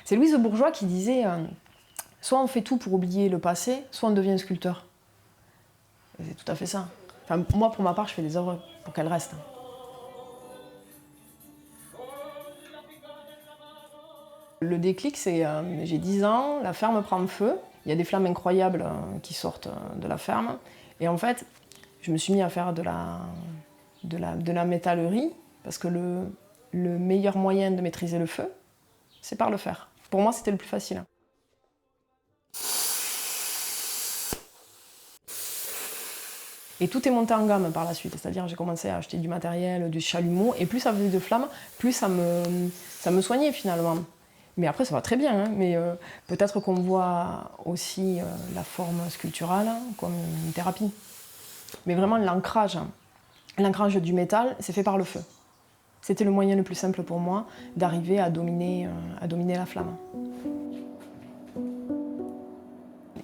C'est Louise Bourgeois qui disait soit on fait tout pour oublier le passé, soit on devient sculpteur. Et c'est tout à fait ça. Enfin, moi, pour ma part, je fais des œuvres pour qu'elles restent. Le déclic, c'est j'ai 10 ans, la ferme prend feu, il y a des flammes incroyables qui sortent de la ferme. Et en fait, je me suis mis à faire de la métallerie, parce que le meilleur moyen de maîtriser le feu, c'est par le fer. Pour moi, c'était le plus facile. Et tout est monté en gamme par la suite, c'est-à-dire j'ai commencé à acheter du matériel, du chalumeau, et plus ça faisait de flammes, plus ça me soignait finalement. Mais après ça va très bien, hein, mais peut-être qu'on voit aussi la forme sculpturale comme une thérapie. Mais vraiment l'ancrage du métal, c'est fait par le feu. C'était le moyen le plus simple pour moi d'arriver à dominer la flamme.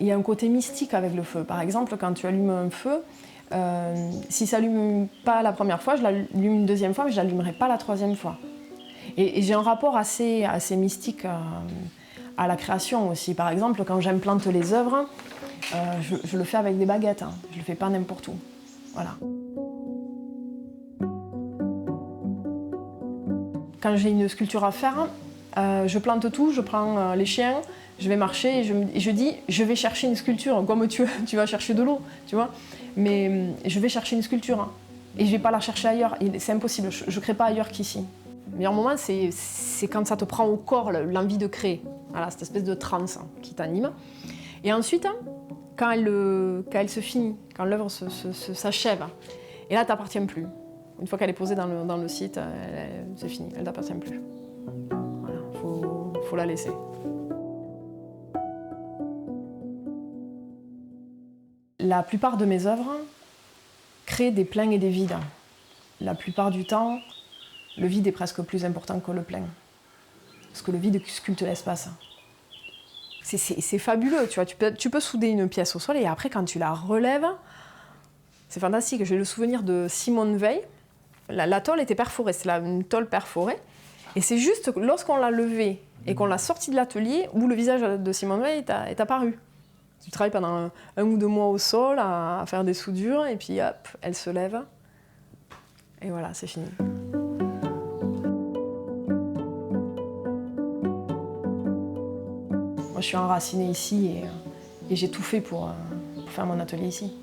Il y a un côté mystique avec le feu. Par exemple, quand tu allumes un feu, si ça n'allume pas la première fois, je l'allume une deuxième fois, mais je ne l'allumerai pas la troisième fois. Et j'ai un rapport assez mystique à la création aussi. Par exemple, quand j'implante les œuvres, je le fais avec des baguettes, hein. Je ne le fais pas n'importe où. Voilà. Quand j'ai une sculpture à faire, je plante tout, je prends les chiens, je vais marcher et je dis je vais chercher une sculpture, comme tu vas chercher de l'eau, tu vois. Mais je vais chercher une sculpture hein, et je ne vais pas la chercher ailleurs, c'est impossible, je ne crée pas ailleurs qu'ici. Le meilleur moment, c'est quand ça te prend au corps l'envie de créer, voilà, cette espèce de transe hein, qui t'anime. Et ensuite, quand elle se finit, quand l'œuvre s'achève, et là, tu n'appartient plus. Une fois qu'elle est posée dans le site, c'est fini, elle ne t'appartient plus. Voilà, faut la laisser. La plupart de mes œuvres créent des pleins et des vides. La plupart du temps, le vide est presque plus important que le plein. Parce que le vide sculpte l'espace. C'est fabuleux, tu vois. Tu peux souder une pièce au sol et après, quand tu la relèves, c'est fantastique. J'ai le souvenir de Simone Veil. La tôle était perforée, c'est une tôle perforée. Et c'est juste lorsqu'on l'a levée et qu'on l'a sortie de l'atelier où le visage de Simone Veil est apparu. Tu travailles pendant un ou deux mois au sol à faire des soudures et puis hop, elle se lève. Et voilà, c'est fini. Moi, je suis enracinée ici et j'ai tout fait pour faire mon atelier ici.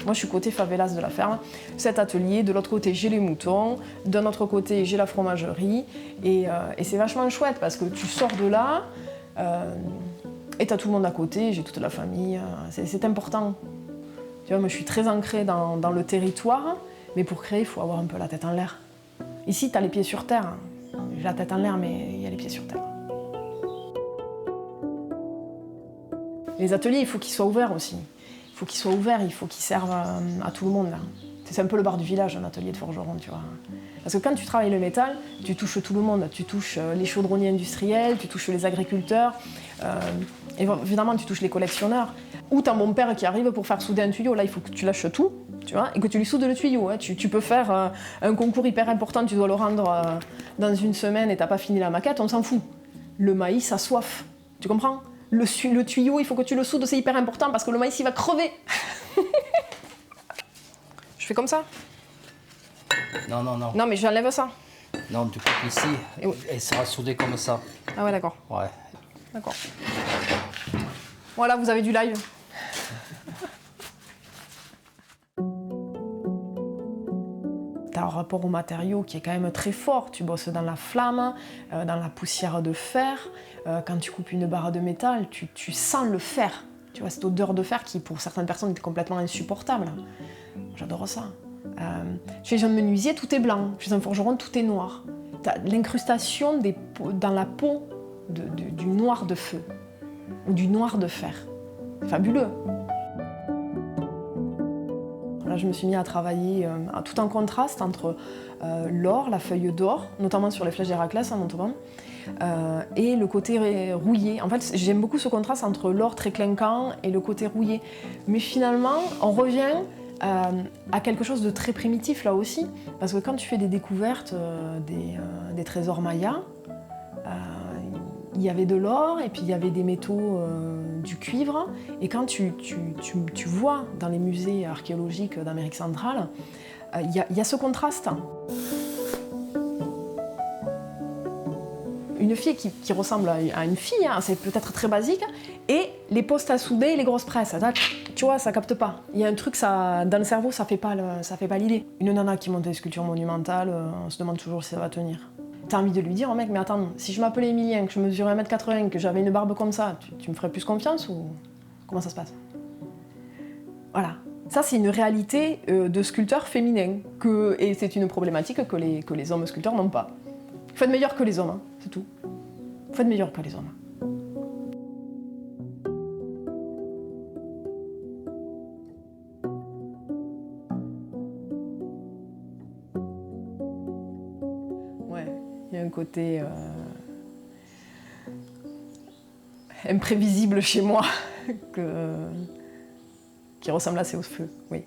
Moi, je suis côté favelas de la ferme. Cet atelier, de l'autre côté, j'ai les moutons. D'un autre côté, j'ai la fromagerie. Et c'est vachement chouette parce que tu sors de là et t'as tout le monde à côté. J'ai toute la famille. C'est important. Tu vois, moi, je suis très ancrée dans le territoire. Mais pour créer, il faut avoir un peu la tête en l'air. Ici, t'as les pieds sur terre. J'ai la tête en l'air, mais il y a les pieds sur terre. Les ateliers, il faut qu'ils soient ouverts aussi. Il faut qu'ils soient ouverts, il faut qu'ils servent à tout le monde. Là. C'est un peu le bar du village, un atelier de forgeron, tu vois. Parce que quand tu travailles le métal, tu touches tout le monde. Tu touches les chaudronniers industriels, tu touches les agriculteurs, évidemment tu touches les collectionneurs. Ou t'as mon père qui arrive pour faire souder un tuyau. Là, il faut que tu lâches tout, tu vois, et que tu lui soudes le tuyau. Hein. Tu peux faire un concours hyper important, tu dois le rendre dans une semaine et t'as pas fini la maquette, on s'en fout. Le maïs a soif, tu comprends ? Le tuyau, il faut que tu le soudes, c'est hyper important parce que le maïs, il va crever. Je fais comme ça. Non. Non, mais j'enlève ça. Non, du coup, ici, elle sera soudée comme ça. Ah ouais, d'accord. Ouais. D'accord. Voilà, vous avez du live. Tu as un rapport au matériau qui est quand même très fort. Tu bosses dans la flamme, dans la poussière de fer. Quand tu coupes une barre de métal, tu sens le fer. Tu vois, cette odeur de fer qui, pour certaines personnes, est complètement insupportable. J'adore ça. Chez un menuisier, tout est blanc. Chez un forgeron, tout est noir. Tu as l'incrustation dans la peau du noir de feu ou du noir de fer. Fabuleux. Là, je me suis mis à travailler tout en contraste entre l'or, la feuille d'or, notamment sur les flèches d'Héraclès en Montauban, et le côté rouillé. En fait, j'aime beaucoup ce contraste entre l'or très clinquant et le côté rouillé. Mais finalement, on revient à quelque chose de très primitif là aussi, parce que quand tu fais des découvertes des trésors mayas, Il y avait de l'or et puis il y avait des métaux, du cuivre. Et quand tu vois dans les musées archéologiques d'Amérique centrale, il y a ce contraste. Une fille qui ressemble à une fille, hein, c'est peut-être très basique, et les postes à souder et les grosses presses, ça, tu vois, ça capte pas. Il y a un truc, ça, dans le cerveau, ça fait pas l'idée. Une nana qui monte des sculptures monumentales, on se demande toujours si ça va tenir. T'as envie de lui dire, oh mec, mais attends, si je m'appelais Emilien, que je mesurais 1m80, que j'avais une barbe comme ça, tu me ferais plus confiance ou comment ça se passe? Voilà. Ça, c'est une réalité de sculpteur féminin, et c'est une problématique que les hommes sculpteurs n'ont pas. Faut être meilleur que les hommes, hein, c'est tout. Faut être meilleur que les hommes. Ouais, il y a un côté imprévisible chez moi qui ressemble assez au feu, oui.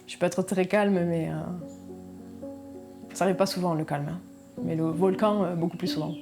Je peux être très calme, mais ça n'arrive pas souvent le calme. Hein. Mais le volcan, beaucoup plus souvent.